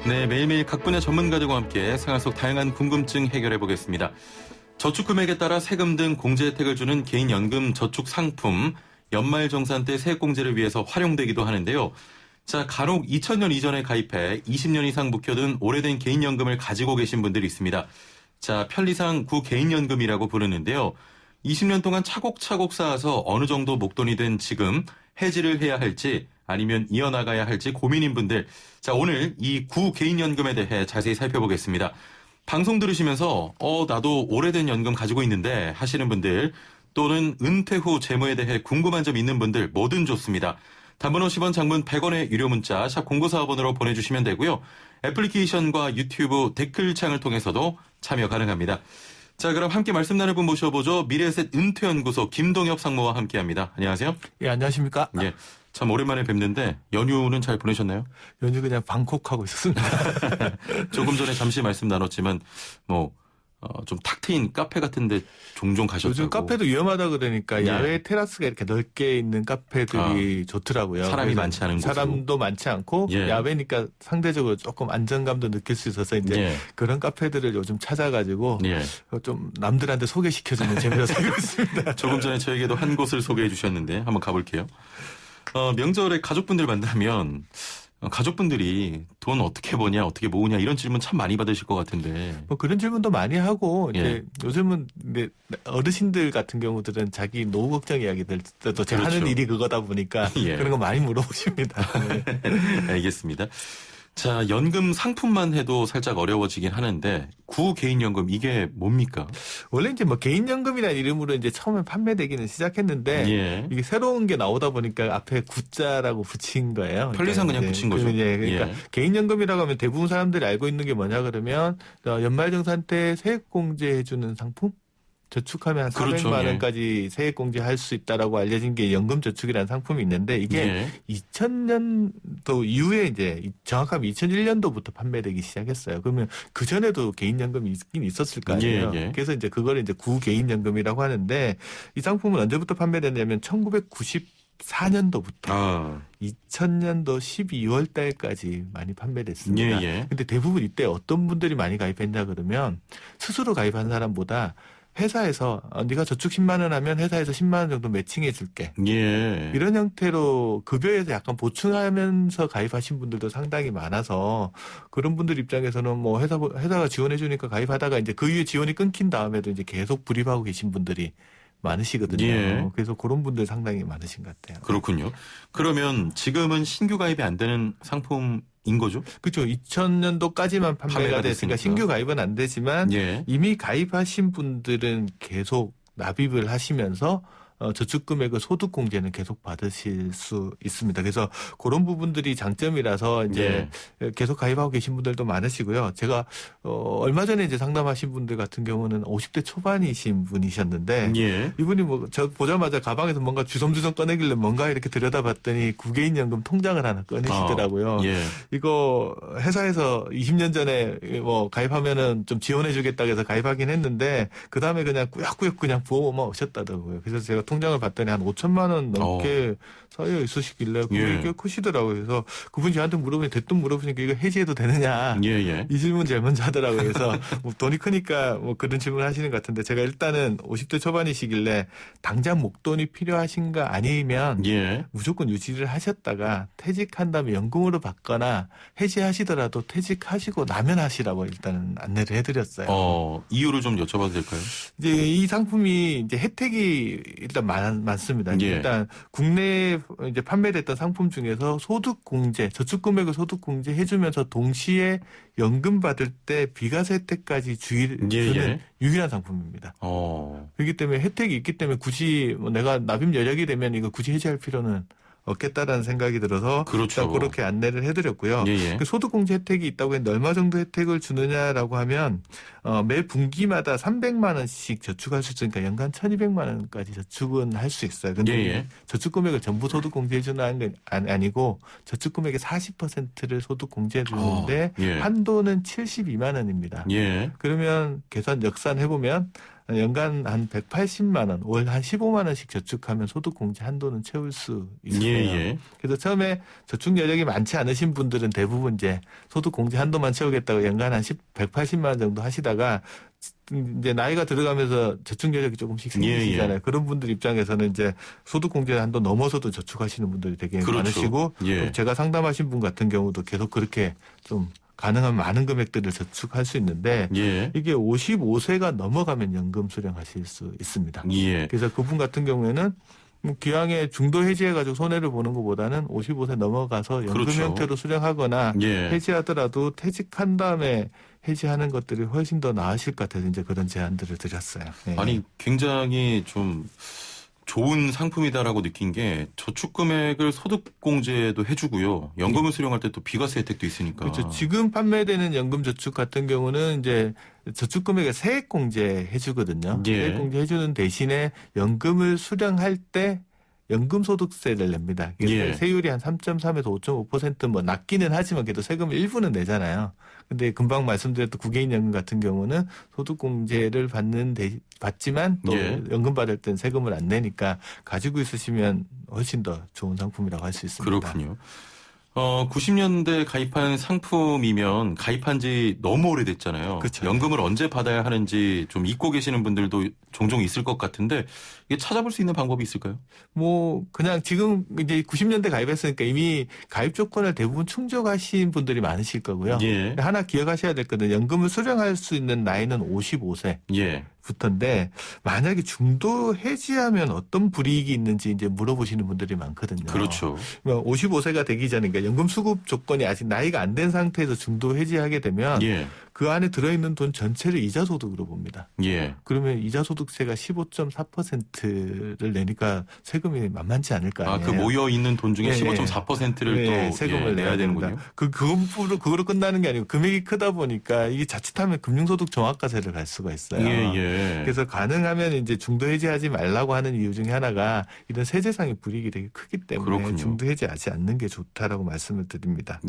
네, 매일매일 각 분야 전문가들과 함께 생활 속 다양한 궁금증 해결해 보겠습니다. 저축 금액에 따라 세금 등 공제 혜택을 주는 개인연금 저축 상품, 연말정산 때 세액공제를 위해서 활용되기도 하는데요. 자, 간혹 2000년 이전에 가입해 20년 이상 묵혀둔 오래된 개인연금을 가지고 계신 분들이 있습니다. 자, 편리상 구개인연금이라고 부르는데요. 20년 동안 차곡차곡 쌓아서 어느 정도 목돈이 된 지금 해지를 해야 할지 아니면 이어나가야 할지 고민인 분들. 자, 오늘 이 구개인연금에 대해 자세히 살펴보겠습니다. 방송 들으시면서 나도 오래된 연금 가지고 있는데 하시는 분들 또는 은퇴 후 재무에 대해 궁금한 점 있는 분들 뭐든 좋습니다. 단문 50원, 장문 100원의 유료 문자 샵 0945번으로 보내주시면 되고요. 애플리케이션과 유튜브 댓글창을 통해서도 참여 가능합니다. 자, 그럼 함께 말씀 나눌 분 모셔보죠. 미래에셋 은퇴연구소 김동엽 상무와 함께합니다. 안녕하세요. 예, 안녕하십니까. 예, 참 오랜만에 뵙는데 연휴는 잘 보내셨나요? 연휴 그냥 방콕하고 있었습니다. 조금 전에 잠시 말씀 나눴지만 좀 탁 트인 카페 같은데 종종 가셨다고. 요즘 카페도 위험하다 그러니까 예. 야외 테라스가 이렇게 넓게 있는 카페들이 좋더라고요. 사람이 많지 않은 곳으로. 사람도 많지 않고 예. 야외니까 상대적으로 조금 안정감도 느낄 수 있어서 이제 예. 그런 카페들을 요즘 찾아가지고 예. 좀 남들한테 소개시켜주는 재미로 살고 있습니다. 조금 전에 저에게도 한 곳을 소개해 주셨는데 한번 가볼게요. 명절에 가족분들 만나면 가족분들이 돈 어떻게 버냐, 어떻게 모으냐 이런 질문 참 많이 받으실 것 같은데. 뭐 그런 질문도 많이 하고 예. 이제 요즘은 이제 어르신들 같은 경우들은 자기 노후 걱정 이야기들 또 제가 그렇죠. 하는 일이 그거다 보니까 예. 그런 거 많이 물어보십니다. 네. 알겠습니다. 자, 연금 상품만 해도 살짝 어려워지긴 하는데 구개인연금 이게 뭡니까? 원래 이제 뭐 개인연금이라는 이름으로 이제 처음에 판매되기는 시작했는데 예. 이게 새로운 게 나오다 보니까 앞에 구자라고 붙인 거예요. 편리상 그냥 이제 붙인 거죠. 그러니까 예. 개인연금이라고 하면 대부분 사람들이 알고 있는 게 뭐냐 그러면 연말정산 때 세액공제해주는 상품? 저축하면 한 그렇죠. 400만 예. 원까지 세액공제 할 수 있다라고 알려진 게 연금저축이라는 상품이 있는데 이게 예. 2000년도 이후에 이제 정확하면 2001년도부터 판매되기 시작했어요. 그러면 그 전에도 개인연금이 있긴 있었을 거 아니에요. 예, 예. 그래서 이제 그걸 이제 구개인연금이라고 하는데 이 상품은 언제부터 판매됐냐면 1994년도부터 2000년도 12월 달까지 많이 판매됐습니다. 예, 예. 근데 대부분 이때 어떤 분들이 많이 가입했냐 그러면 스스로 가입한 사람보다 회사에서 네가 저축 10만 원 하면 회사에서 10만 원 정도 매칭해 줄게. 예. 이런 형태로 급여에서 약간 보충하면서 가입하신 분들도 상당히 많아서 그런 분들 입장에서는 뭐 회사가 지원해 주니까 가입하다가 이제 그 이후에 지원이 끊긴 다음에도 이제 계속 불입하고 계신 분들이 많으시거든요. 예. 그래서 그런 분들 상당히 많으신 것 같아요. 그렇군요. 그러면 지금은 신규 가입이 안 되는 상품인 거죠? 그렇죠. 2000년도까지만 판매가 됐으니까 신규 가입은 안 되지만 예. 이미 가입하신 분들은 계속 납입을 하시면서 저축 금액의 소득 공제는 계속 받으실 수 있습니다. 그래서 그런 부분들이 장점이라서 이제 계속 가입하고 계신 분들도 많으시고요. 제가 얼마 전에 이제 상담하신 분들 같은 경우는 50대 초반이신 분이셨는데 예. 이분이 뭐 저 보자마자 가방에서 뭔가 주섬주섬 꺼내길래 뭔가 이렇게 들여다봤더니 구개인연금 통장을 하나 꺼내시더라고요. 예. 이거 회사에서 20년 전에 뭐 가입하면은 좀 지원해주겠다 해서 가입하긴 했는데 그 다음에 그냥 꾸역꾸역 그냥 부어만 오셨다더라고요. 그래서 제가 통장을 봤더니 한 5천만 원 넘게 쌓여 있으시길래 그게 꽤 크시더라고요. 그래서 그분이 저한테 대뜸 물어보니까 이거 해지해도 되느냐. 예. 이 질문 제일 먼저 하더라고요. 그래서 뭐 돈이 크니까 뭐 그런 질문을 하시는 것 같은데 제가 일단은 50대 초반이시길래 당장 목돈이 필요하신가 아니면 무조건 유지를 하셨다가 퇴직한 다음에 연금으로 받거나 해지하시더라도 퇴직하시고 나면 하시라고 일단은 안내를 해드렸어요. 이유를 좀 여쭤봐도 될까요? 이제 이 상품이 이제 혜택이 일단 많습니다. 일단 국내에 이제 판매됐던 상품 중에서 소득공제, 저축금액을 소득공제 해주면서 동시에 연금 받을 때 비과세 혜택까지 주는 유일한 상품입니다. 그렇기 때문에 혜택이 있기 때문에 굳이 뭐 내가 납입 여력이 되면 이거 굳이 해지할 필요는 없겠다라는 생각이 들어서 그렇죠. 일단 그렇게 안내를 해드렸고요. 그 소득공제 혜택이 있다고 했는데 얼마 정도 혜택을 주느냐라고 하면 매 분기마다 300만 원씩 저축할 수 있으니까 연간 1,200만 원까지 저축은 할 수 있어요. 그런데 저축금액을 전부 소득공제해 주는 건 아니고 저축금액의 40%를 소득공제해 주는데 한도는 72만 원입니다. 그러면 계산 역산해 보면 연간 한 180만 원, 월 한 15만 원씩 저축하면 소득공제 한도는 채울 수 있어요. 예. 그래서 처음에 저축 여력이 많지 않으신 분들은 대부분 이제 소득공제 한도만 채우겠다고 연간 한 180만 원 정도 하시다가 이제 나이가 들어가면서 저축 여력이 조금씩 생기시잖아요. 그런 분들 입장에서는 이제 소득공제 한도 넘어서도 저축하시는 분들이 되게 많으시고 제가 상담하신 분 같은 경우도 계속 그렇게 좀 가능하면 많은 금액들을 저축할 수 있는데 이게 55세가 넘어가면 연금 수령하실 수 있습니다. 그래서 그분 같은 경우에는 기왕에 중도 해지해가지고 손해를 보는 것보다는 55세 넘어가서 연금 형태로 수령하거나 해지하더라도 퇴직한 다음에 해지하는 것들이 훨씬 더 나으실 것 같아서 이제 그런 제안들을 드렸어요. 아니 굉장히 좀 좋은 상품이다라고 느낀 게 저축 금액을 소득공제도 해주고요. 연금을 수령할 때 또 비과세 혜택도 있으니까. 그렇죠. 지금 판매되는 연금 저축 같은 경우는 이제 저축 금액에 세액공제 해주거든요. 세액공제 해주는 대신에 연금을 수령할 때 연금소득세를 냅니다. 세율이 한 3.3에서 5.5% 낮기는 하지만 그래도 세금 일부는 내잖아요. 근데 금방 말씀드렸던 국외인연금 같은 경우는 소득공제를 받지만 또 연금 받을 땐 세금을 안 내니까 가지고 있으시면 훨씬 더 좋은 상품이라고 할 수 있습니다. 그렇군요. 90년대 가입한 상품이면 가입한 지 너무 오래됐잖아요. 그렇죠. 연금을 언제 받아야 하는지 좀 잊고 계시는 분들도 종종 있을 것 같은데 이게 찾아볼 수 있는 방법이 있을까요? 그냥 지금 이제 90년대 가입했으니까 이미 가입 조건을 대부분 충족하신 분들이 많으실 거고요. 하나 기억하셔야 될 거는 연금을 수령할 수 있는 나이는 55세. 부터인데 만약에 중도 해지하면 어떤 불이익이 있는지 이제 물어보시는 분들이 많거든요. 그렇죠. 55세가 되기 전에 그러니까 연금 수급 조건이 아직 나이가 안 된 상태에서 중도 해지하게 되면 그 안에 들어있는 돈 전체를 이자 소득으로 봅니다. 그러면 이자 소득세가 15.4%를 내니까 세금이 만만치 않을 거 아니에요. 그 모여 있는 돈 중에 15.4%를 또 세금을 내야 되는군요. 그거로 끝나는 게 아니고 금액이 크다 보니까 이게 자칫하면 금융소득 종합과세를 갈 수가 있어요. 그래서 가능하면 이제 중도 해지하지 말라고 하는 이유 중에 하나가 이런 세제상의 불이익이 되게 크기 때문에 중도 해지하지 않는 게 좋다라고 말씀을 드립니다.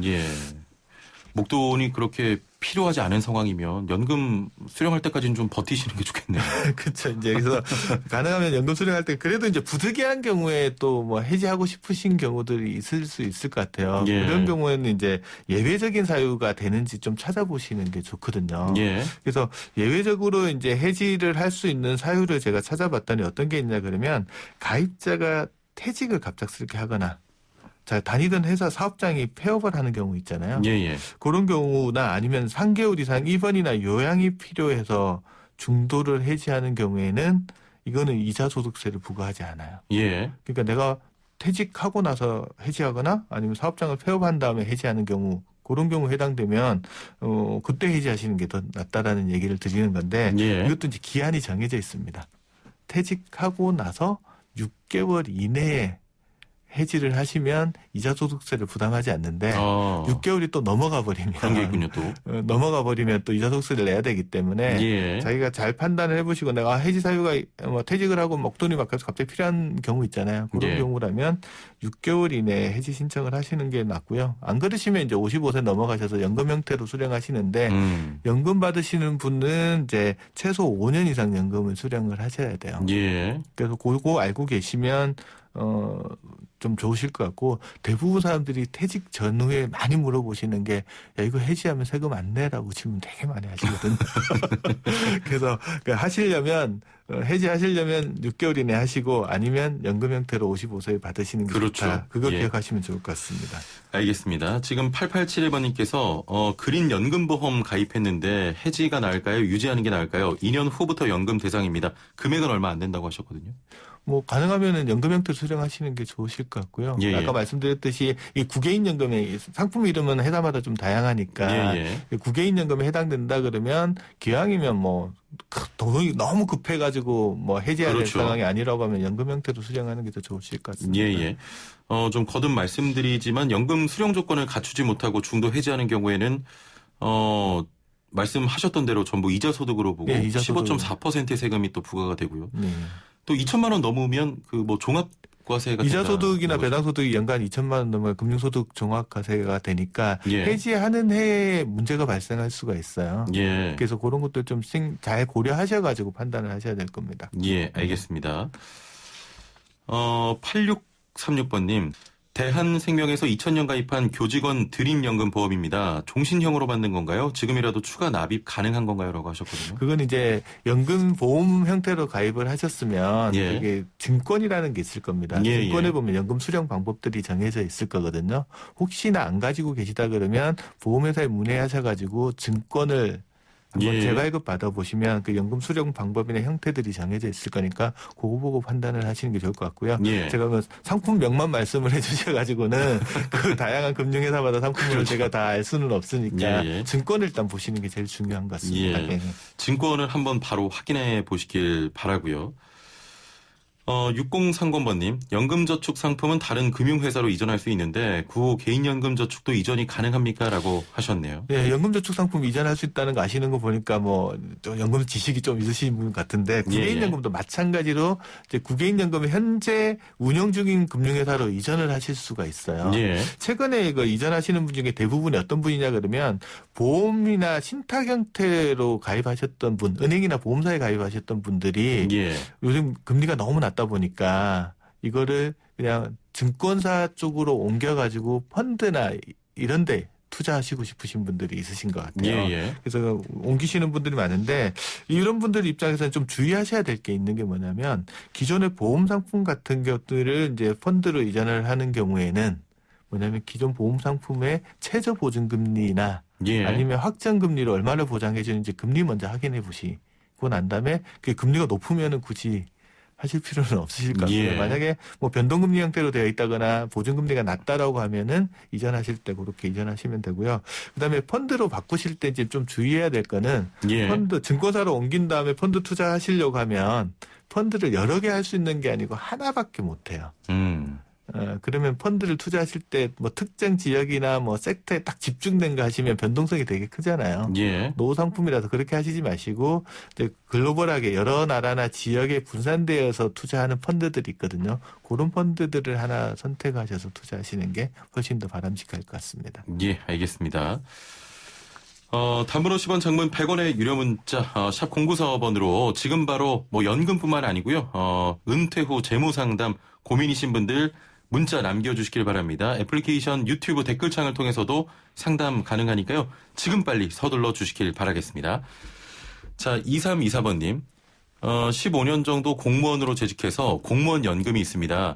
목돈이 그렇게 필요하지 않은 상황이면 연금 수령할 때까지는 좀 버티시는 게 좋겠네요. 그렇죠. 이제 그래서 가능하면 연금 수령할 때 그래도 이제 부득이한 경우에 또 뭐 해지하고 싶으신 경우들이 있을 수 있을 것 같아요. 그런 경우에는 이제 예외적인 사유가 되는지 좀 찾아보시는 게 좋거든요. 그래서 예외적으로 이제 해지를 할 수 있는 사유를 제가 찾아봤더니 어떤 게 있냐 그러면 가입자가 퇴직을 갑작스럽게 하거나 다니던 회사 사업장이 폐업을 하는 경우 있잖아요. 그런 경우나 아니면 3개월 이상 입원이나 요양이 필요해서 중도를 해지하는 경우에는 이거는 이자 소득세를 부과하지 않아요. 그러니까 내가 퇴직하고 나서 해지하거나 아니면 사업장을 폐업한 다음에 해지하는 경우 그런 경우 해당되면 그때 해지하시는 게 더 낫다라는 얘기를 드리는 건데 이것도 이제 기한이 정해져 있습니다. 퇴직하고 나서 6개월 이내에 해지를 하시면 이자 소득세를 부담하지 않는데 6개월이 또 넘어가 버리면 그런 게 있군요 또. 넘어가 버리면 또 이자 소득세를 내야 되기 때문에 자기가 잘 판단을 해보시고 내가 해지 사유가 퇴직을 하고 목돈이 막 갑자기 필요한 경우 있잖아요. 그런 경우라면 6개월 이내에 해지 신청을 하시는 게 낫고요. 안 그러시면 이제 55세 넘어가셔서 연금 형태로 수령하시는데 연금 받으시는 분은 이제 최소 5년 이상 연금을 수령을 하셔야 돼요. 그래서 그거 알고 계시면 좀 좋으실 것 같고 대부분 사람들이 퇴직 전후에 많이 물어보시는 게 야 이거 해지하면 세금 안 내라고 질문 되게 많이 하시거든요. 그래서 하시려면 해지하시려면 6개월 이내 하시고 아니면 연금 형태로 55세에 받으시는 게 좋다. 그걸 기억하시면 좋을 것 같습니다. 알겠습니다. 지금 8871번님께서 그린 연금보험 가입했는데 해지가 나을까요? 유지하는 게 나을까요? 2년 후부터 연금 대상입니다. 금액은 얼마 안 된다고 하셨거든요. 가능하면은 연금 형태 수령하시는 게 좋으실 것 같고요. 아까 말씀드렸듯이 이 국외인 연금의 상품 이름은 회사마다 좀 다양하니까 국외인 연금에 해당된다 그러면 기왕이면 돈이 너무 급해가지고 해지해야 될 상황이 아니라고 하면 연금 형태로 수령하는 게 더 좋으실 것 같습니다. 좀 거듭 말씀드리지만 연금 수령 조건을 갖추지 못하고 중도 해지하는 경우에는 말씀하셨던 대로 전부 이자 소득으로 보고 15.4%의 세금이 또 부과가 되고요. 또 2천만 원 넘으면 종합 과세가 이자 된다는 소득이나 거죠. 배당 소득이 연간 2천만 원 넘으면 금융소득 종합과세가 되니까 예. 해지하는 해에 문제가 발생할 수가 있어요. 예. 그래서 그런 것도 좀 잘 고려하셔가지고 판단을 하셔야 될 겁니다. 예, 알겠습니다. 8636번님. 대한생명에서 2000년 가입한 교직원 드림연금 보험입니다. 종신형으로 받는 건가요? 지금이라도 추가 납입 가능한 건가요? 라고 하셨거든요. 그건 이제 연금 보험 형태로 가입을 하셨으면 예. 이게 증권이라는 게 있을 겁니다. 예, 증권에 예. 보면 연금 수령 방법들이 정해져 있을 거거든요. 혹시나 안 가지고 계시다 그러면 보험회사에 문의하셔가지고 증권을 한번 예. 재발급 받아보시면 그 연금 수령 방법이나 형태들이 정해져 있을 거니까 그거 보고 판단을 하시는 게 좋을 것 같고요. 예. 제가 뭐 상품명만 말씀을 해주셔가지고는 그 다양한 금융회사마다 상품을 그렇죠. 제가 다 알 수는 없으니까 예, 예. 증권을 일단 보시는 게 제일 중요한 것 같습니다. 예. 증권을 한번 바로 확인해 보시길 바라고요. 6030번님, 연금저축 상품은 다른 금융회사로 이전할 수 있는데 구 개인연금저축도 이전이 가능합니까? 라고 하셨네요. 네, 연금저축 상품 이전할 수 있다는 거 아시는 거 보니까 뭐 연금 지식이 좀 있으신 분 같은데 구개인연금도 마찬가지로 이제 구개인연금을 현재 운영 중인 금융회사로 이전을 하실 수가 있어요. 예. 최근에 이거 이전하시는 분 중에 대부분이 어떤 분이냐 그러면 보험이나 신탁 형태로 가입하셨던 분, 은행이나 보험사에 가입하셨던 분들이 예. 요즘 금리가 너무 낮다 보니까 이거를 그냥 증권사 쪽으로 옮겨가지고 펀드나 이런 데 투자하시고 싶으신 분들이 있으신 것 같아요. 예, 예. 그래서 옮기시는 분들이 많은데 이런 분들 입장에서는 좀 주의하셔야 될 게 있는 게 뭐냐면 기존의 보험 상품 같은 것들을 이제 펀드로 이전을 하는 경우에는 뭐냐면 기존 보험 상품의 최저 보증금리나 예. 아니면 확정금리를 얼마나 보장해 주는지 금리 먼저 확인해 보시고 난 다음에 그 금리가 높으면은 굳이 하실 필요는 없으실 것 같고요. 예. 만약에 뭐 변동금리 형태로 되어 있다거나 보증금리가 낮다라고 하면은 이전하실 때 그렇게 이전하시면 되고요. 그다음에 펀드로 바꾸실 때 이제 좀 주의해야 될 거는 예. 펀드 증권사로 옮긴 다음에 펀드 투자하시려고 하면 펀드를 여러 개 할 수 있는 게 아니고 하나밖에 못 해요. 그러면 펀드를 투자하실 때 뭐 특정 지역이나 뭐 섹터에 딱 집중된 거 하시면 변동성이 되게 크잖아요. 예. 노후 상품이라서 그렇게 하시지 마시고 이제 글로벌하게 여러 나라나 지역에 분산되어서 투자하는 펀드들이 있거든요. 그런 펀드들을 하나 선택하셔서 투자하시는 게 훨씬 더 바람직할 것 같습니다. 예, 알겠습니다. 단문 50원, 장문 100원의 유료 문자 샵 0945번으로 지금 바로 뭐 연금뿐만 아니고요. 은퇴 후 재무 상담 고민이신 분들 문자 남겨주시길 바랍니다. 애플리케이션 유튜브 댓글창을 통해서도 상담 가능하니까요. 지금 빨리 서둘러 주시길 바라겠습니다. 자, 2324번님. 15년 정도 공무원으로 재직해서 공무원 연금이 있습니다.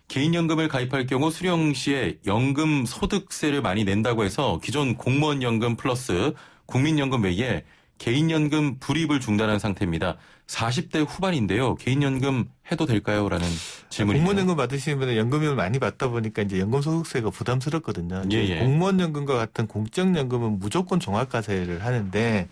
개인연금을 가입할 경우 수령 시에 연금 소득세를 많이 낸다고 해서 기존 공무원 연금 플러스 국민연금 외에 개인연금 불입을 중단한 상태입니다. 40대 후반인데요. 개인연금 해도 될까요? 라는 질문이에요. 공무원연금 받으시는 분은 연금을 많이 받다 보니까 이제 연금소득세가 부담스럽거든요. 예. 공무원연금과 같은 공적연금은 무조건 종합과세를 하는데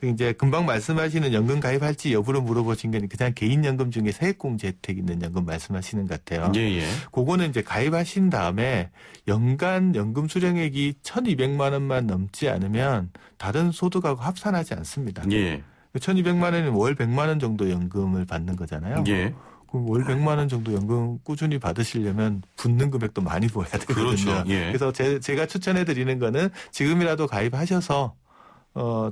이제 금방 말씀하시는 연금 가입할지 여부를 물어보신 게 그냥 개인연금 중에 세액공제 혜택 있는 연금 말씀하시는 것 같아요. 예. 그거는 이제 가입하신 다음에 연간 연금 수령액이 1,200만 원만 넘지 않으면 다른 소득하고 합산하지 않습니다. 예. 1,200만 원이면 월 100만 원 정도 연금을 받는 거잖아요. 예. 그럼 월 100만 원 정도 연금 꾸준히 받으시려면 붙는 금액도 많이 보여야 되거든요. 그렇죠. 예. 그래서 제가 추천해 드리는 거는 지금이라도 가입하셔서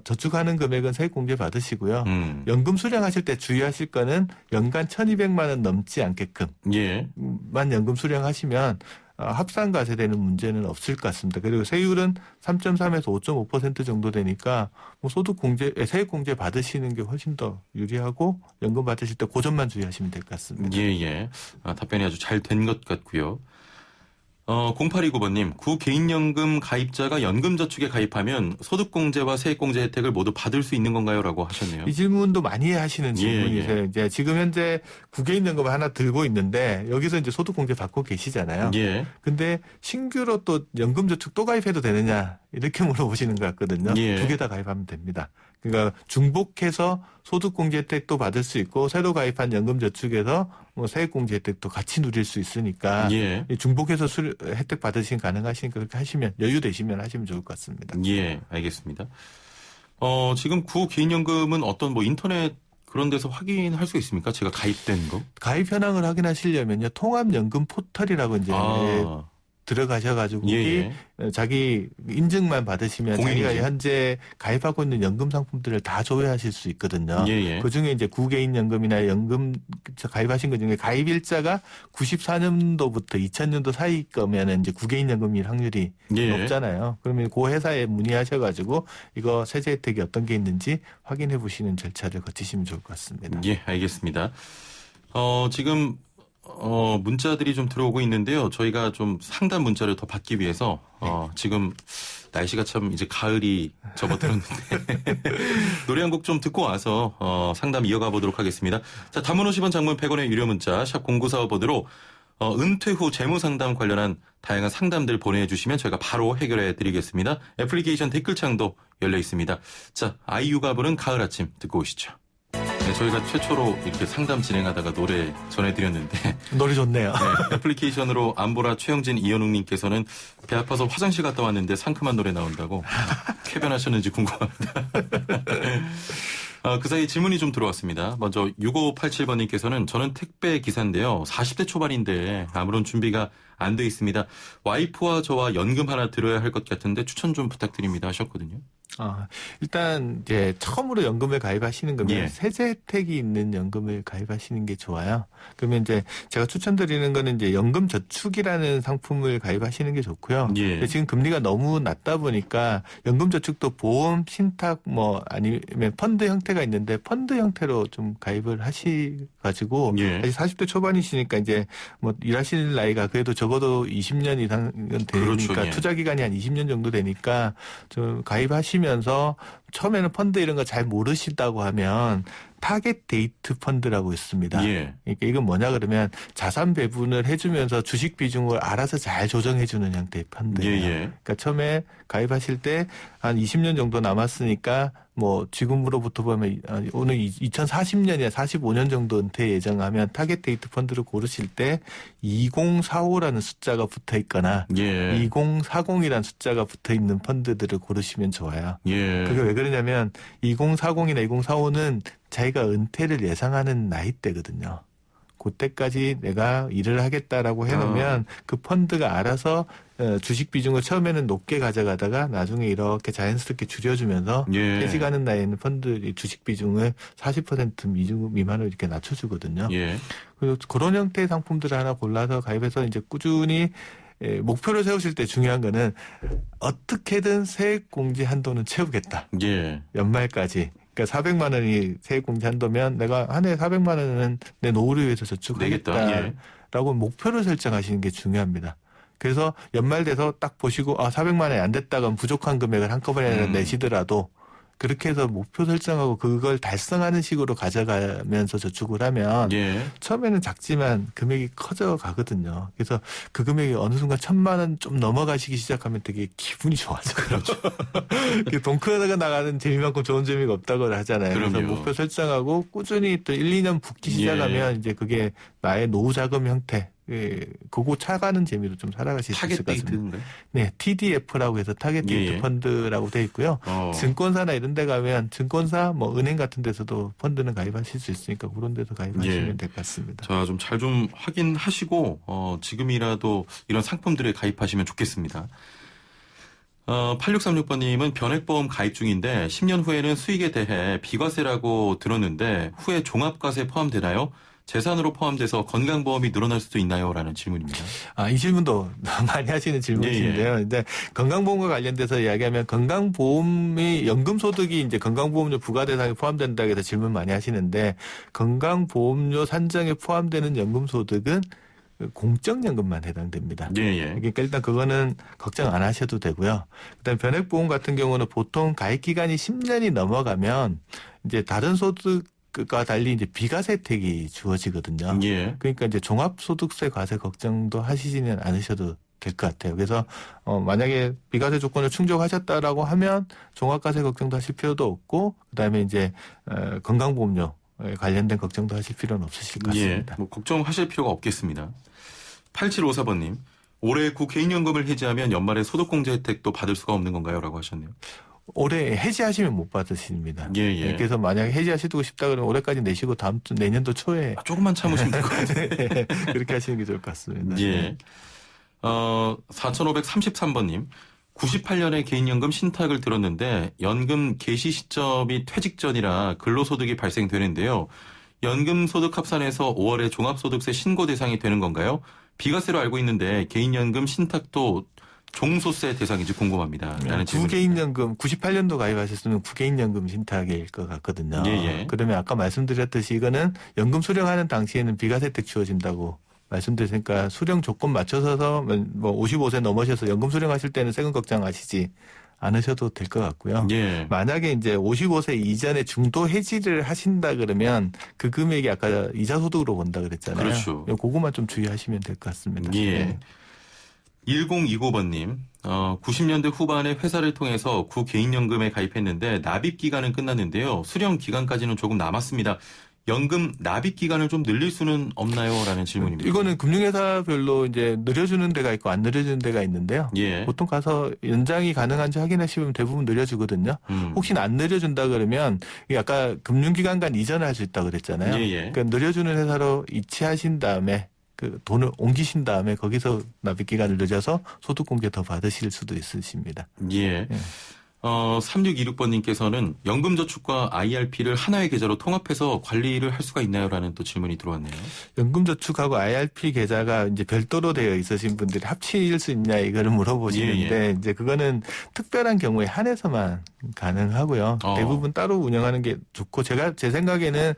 저축하는 금액은 세액공제 받으시고요. 연금 수령하실 때 주의하실 거는 연간 1,200만 원 넘지 않게끔 예. 만 연금 수령하시면 합산과세되는 문제는 없을 것 같습니다. 그리고 세율은 3.3에서 5.5% 정도 되니까 뭐 세액공제 받으시는 게 훨씬 더 유리하고 연금 받으실 때 그 점만 주의하시면 될 것 같습니다. 예. 답변이 아주 잘 된 것 같고요. 0829번님, 구 개인연금 가입자가 연금저축에 가입하면 소득공제와 세액공제 혜택을 모두 받을 수 있는 건가요? 라고 하셨네요. 이 질문도 많이 하시는 질문이세요. 예. 이제 지금 현재 구개인연금을 하나 들고 있는데 여기서 이제 소득공제 받고 계시잖아요. 예. 근데 신규로 또 연금저축 또 가입해도 되느냐 이렇게 물어보시는 것 같거든요. 예. 두 개 다 가입하면 됩니다. 그러니까 중복해서 소득공제 혜택도 받을 수 있고 새로 가입한 연금저축에서 뭐 세액공제 혜택도 같이 누릴 수 있으니까 예. 중복해서 혜택 받으시면 가능하시니까 그렇게 하시면 여유 되시면 하시면 좋을 것 같습니다. 예, 알겠습니다. 지금 구 개인연금은 어떤 뭐 인터넷 그런 데서 확인할 수 있습니까? 제가 가입된 거? 가입 현황을 확인하시려면요. 통합연금 포털이라고 이제 들어가셔가지고 거기 자기 인증만 받으시면 공인인증. 자기가 현재 가입하고 있는 연금 상품들을 다 조회하실 수 있거든요. 그중에 이제 구개인연금이나 연금 가입하신 것 중에 가입일자가 94년도부터 2000년도 사이 거면 이제 구개인연금일 확률이 높잖아요. 그러면 그 회사에 문의하셔가지고 이거 세제 혜택이 어떤 게 있는지 확인해 보시는 절차를 거치시면 좋을 것 같습니다. 예, 알겠습니다. 지금 문자들이 좀 들어오고 있는데요. 저희가 좀 상담 문자를 더 받기 위해서 지금 날씨가 참 이제 가을이 접어들었는데 노래 한 곡 좀 듣고 와서 상담 이어가 보도록 하겠습니다. 자, 단문 50원, 장문 100원의 유료 문자 샵 0945번으로 은퇴 후 재무 상담 관련한 다양한 상담들 보내주시면 저희가 바로 해결해 드리겠습니다. 애플리케이션 댓글창도 열려 있습니다. 자, 아이유가 부른 가을 아침 듣고 오시죠. 네, 저희가 최초로 이렇게 상담 진행하다가 노래 전해드렸는데 노래 좋네요. 네, 애플리케이션으로 안보라 최영진 이현웅님께서는 배 아파서 화장실 갔다 왔는데 상큼한 노래 나온다고 쾌변하셨는지 궁금합니다. 그 사이 질문이 좀 들어왔습니다. 먼저 6587번님께서는 저는 택배 기사인데요. 40대 초반인데 아무런 준비가 안 돼 있습니다. 와이프와 저와 연금 하나 들어야 할 것 같은데 추천 좀 부탁드립니다 하셨거든요. 일단 이제 처음으로 연금을 가입하시는 거면 세제 혜택이 있는 연금을 가입하시는 게 좋아요. 그러면 이제 제가 추천드리는 거는 이제 연금 저축이라는 상품을 가입하시는 게 좋고요. 근데 지금 금리가 너무 낮다 보니까 연금 저축도 보험, 신탁 아니면 펀드 형태가 있는데 펀드 형태로 좀 가입을 하시가지고 아직 40대 초반이시니까 이제 일하시는 나이가 그래도 적어도 20년 이상은 되니까 그렇죠. 투자 기간이 한 20년 정도 되니까 좀 가입하시면서 처음에는 펀드 이런 거 잘 모르시다고 하면 타겟 데이트 펀드라고 있습니다. 그러니까 이건 뭐냐 그러면 자산 배분을 해주면서 주식 비중을 알아서 잘 조정해주는 형태의 펀드예요. 그러니까 처음에 가입하실 때 한 20년 정도 남았으니까 지금으로부터 보면 오늘 2040년이나 45년 정도 은퇴 예정하면 타겟 데이트 펀드를 고르실 때 2045라는 숫자가 붙어 있거나 2040이라는 숫자가 붙어 있는 펀드들을 고르시면 좋아요. 그게 왜 그러냐면 2040이나 2045는 자기가 은퇴를 예상하는 나이대거든요. 그때까지 내가 일을 하겠다라고 해놓으면 그 펀드가 알아서 주식 비중을 처음에는 높게 가져가다가 나중에 이렇게 자연스럽게 줄여주면서 퇴직하는 나이에는 펀드 주식 비중을 40% 미만으로 이렇게 낮춰주거든요. 그래서 그런 형태의 상품들을 하나 골라서 가입해서 이제 꾸준히 목표를 세우실 때 중요한 거는 어떻게든 세액공제 한도는 채우겠다. 연말까지. 그러니까 400만 원이 세액공제 한도면 내가 한 해에 400만 원은 내 노후를 위해서 저축하겠다라고 목표를 설정하시는 게 중요합니다. 그래서 연말 돼서 딱 보시고 400만 원이 안 됐다가 부족한 금액을 한꺼번에 내시더라도 그렇게 해서 목표 설정하고 그걸 달성하는 식으로 가져가면서 저축을 하면 처음에는 작지만 금액이 커져 가거든요. 그래서 그 금액이 어느 순간 1000만 원 좀 넘어가시기 시작하면 되게 기분이 좋아져요. 그렇죠. 돈 크다가 나가는 재미만큼 좋은 재미가 없다고 하잖아요. 그래서 목표 설정하고 꾸준히 또 1, 2년 붓기 시작하면 이제 그게 나의 노후 자금 형태 그거 차가는 재미로 좀 살아가실 수 있을 것 같습니다. 네, TDF라고 해서 타겟 데이트 펀드라고 돼 있고요. 증권사나 이런 데 가면 증권사 은행 같은 데서도 펀드는 가입하실 수 있으니까 그런 데서 가입하시면 될 것 같습니다. 자, 좀 잘 좀 확인하시고 지금이라도 이런 상품들에 가입하시면 좋겠습니다. 8636번님은 변액보험 가입 중인데 10년 후에는 수익에 대해 비과세라고 들었는데 후에 종합과세 포함되나요? 재산으로 포함돼서 건강보험이 늘어날 수도 있나요? 라는 질문입니다. 이 질문도 많이 하시는 질문이신데요. 근데 건강보험과 관련돼서 이야기하면 건강보험이 연금소득이 이제 건강보험료 부과대상에 포함된다고 해서 질문 많이 하시는데 건강보험료 산정에 포함되는 연금소득은 공적연금만 해당됩니다. 그러니까 일단 그거는 걱정 안 하셔도 되고요. 그다음 변액보험 같은 경우는 보통 가입 기간이 10년이 넘어가면 이제 다른 소득 과 달리 이제 비과세 혜택이 주어지거든요. 그러니까 이제 종합소득세 과세 걱정도 하시지는 않으셔도 될 것 같아요. 그래서 만약에 비과세 조건을 충족하셨다라고 하면 종합과세 걱정도 하실 필요도 없고 그다음에 이제 건강보험료 관련된 걱정도 하실 필요는 없으실 것 같습니다. 걱정하실 필요가 없겠습니다. 8754번님. 올해 국개인연금을 해지하면 연말에 소득공제 혜택도 받을 수가 없는 건가요? 라고 하셨네요. 올해 해지하시면 못 받으십니다. 예, 예. 그래서 만약에 해지하시고 싶다 그러면 올해까지 내시고 내년도 초에 조금만 참으시면 될 것 같아요. 네, 그렇게 하시는 게 좋을 것 같습니다. 예. 4533번님. 98년에 개인연금 신탁을 들었는데 연금 개시 시점이 퇴직 전이라 근로소득이 발생되는데요. 연금소득 합산해서 5월에 종합소득세 신고 대상이 되는 건가요? 비과세로 알고 있는데 개인연금 신탁도 종소세 대상인지 궁금합니다. 라는 질문입니다. 구개인연금 98년도 가입하셨으면 구개인연금 신탁일 것 같거든요. 예. 그러면 아까 말씀드렸듯이 이거는 연금 수령하는 당시에는 비과세 혜택 주어진다고 말씀드렸으니까 수령 조건 맞춰서 뭐 55세 넘으셔서 연금 수령하실 때는 세금 걱정하시지 않으셔도 될 것 같고요. 예. 만약에 이제 55세 이전에 중도 해지를 하신다 그러면 그 금액이 아까 이자 소득으로 본다 그랬잖아요. 그렇죠. 그거만 좀 주의하시면 될 것 같습니다. 예. 네. 1029번님, 90년대 후반에 회사를 통해서 구개인연금에 가입했는데 납입 기간은 끝났는데요. 수령 기간까지는 조금 남았습니다. 연금 납입 기간을 좀 늘릴 수는 없나요? 라는 질문입니다. 이거는 금융회사별로 이제 늘려주는 데가 있고 안 늘려주는 데가 있는데요. 예. 보통 가서 연장이 가능한지 확인하시면 대부분 늘려주거든요. 혹시나 안 늘려준다 그러면 이게 아까 금융기관 간 이전을 할 수 있다고 그랬잖아요. 예. 그러니까 늘려주는 회사로 이체하신 다음에 그 돈을 옮기신 다음에 거기서 납입 기간을 늦어서 소득 공개 더 받으실 수도 있으십니다. 예. 3626번님께서는 연금저축과 IRP를 하나의 계좌로 통합해서 관리를 할 수가 있나요? 라는 또 질문이 들어왔네요. 연금저축하고 IRP 계좌가 이제 별도로 되어 있으신 분들이 합칠 수 있냐 이거를 물어보시는데 이제 그거는 특별한 경우에 한해서만 가능하고요. 대부분 따로 운영하는 게 좋고 제 생각에는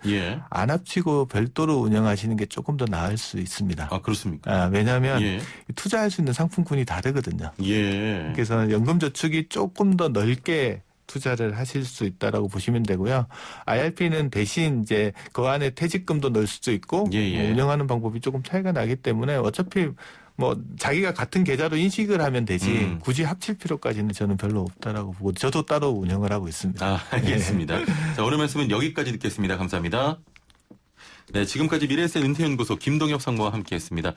안 합치고 별도로 운영하시는 게 조금 더 나을 수 있습니다. 아, 그렇습니까? 왜냐하면 투자할 수 있는 상품군이 다르거든요. 예. 그래서 연금저축이 조금 더 넓게 투자를 하실 수 있다라고 보시면 되고요. IRP는 대신 이제 그 안에 퇴직금도 넣을 수도 있고 뭐 운영하는 방법이 조금 차이가 나기 때문에 어차피 뭐 자기가 같은 계좌로 인식을 하면 되지 굳이 합칠 필요까지는 저는 별로 없다라고 보고 저도 따로 운영을 하고 있습니다. 아, 알겠습니다. 자, 오늘 말씀은 여기까지 듣겠습니다. 감사합니다. 네, 지금까지 미래에셋 은퇴연구소 김동혁 상무와 함께했습니다.